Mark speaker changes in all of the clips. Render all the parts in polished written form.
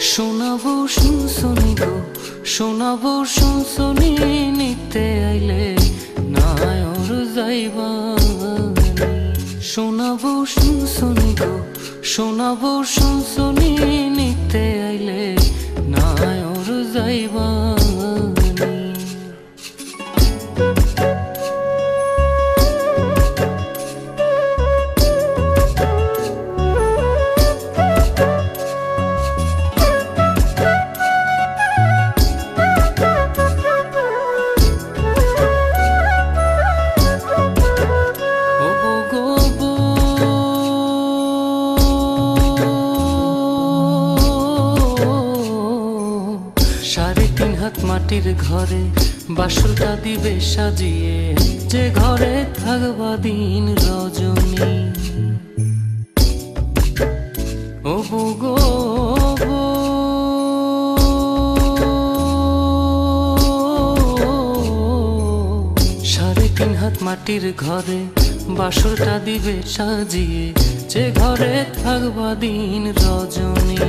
Speaker 1: শোনাবো শুনছনি গো, শোনাবো শুনছনি, নিতে আইলে নায়র যাইবানি। শোনাবো শুনছনি গো, শোনাবো শুনছনি, নিতে আইলে নায়র যাইবানি। সাড়ে তিন হাত মাটির ঘরে বাসরটা দিবে সাজিয়ে, যে ঘরে থাকবা দিন রজনী। ও গো সাড়ে তিন হাত মাটির ঘরে বাসরটা দিবে সাজিয়ে, যে ঘরে থাকবা দিন রজনী।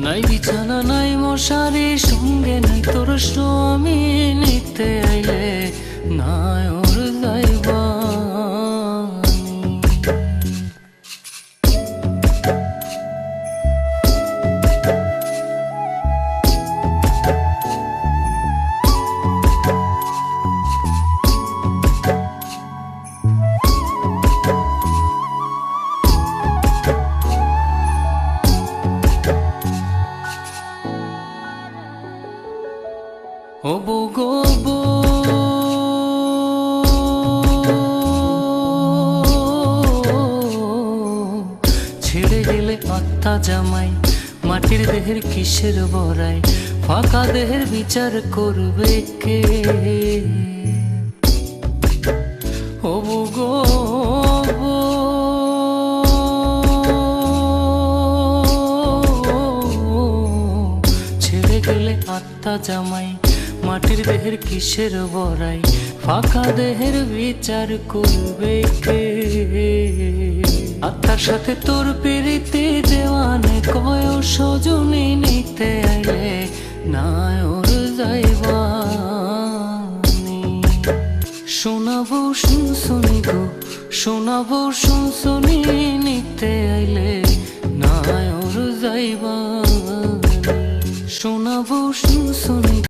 Speaker 1: নাই বিছানা নাই মশারি, সঙ্গে নাই তোর স্বামী, নিতে আইলে নায়র যাইবানি। ও গো ছেড়ে গেলে আত্মা জামাই, মাটির দেহের কিসের বড়াই, ফাঁকা দেহের বিচার করবে কে? ও গো ছেড়ে গেলে আত্মা জামাই, মাটির দেহের কিসের বড়াই, ফাঁকা দেহের বিচার করবে কে? আত্মার সাথে তোর প্রীতি দেওয়ানে কয় সজনী, নিতে আইলে নায়র যাইবানি। শোনাবো শুনছনি গো, শোনাবো শুনছনি, নিতে আইলে নায়র যাইবানি। শোনাবো শুনছনি।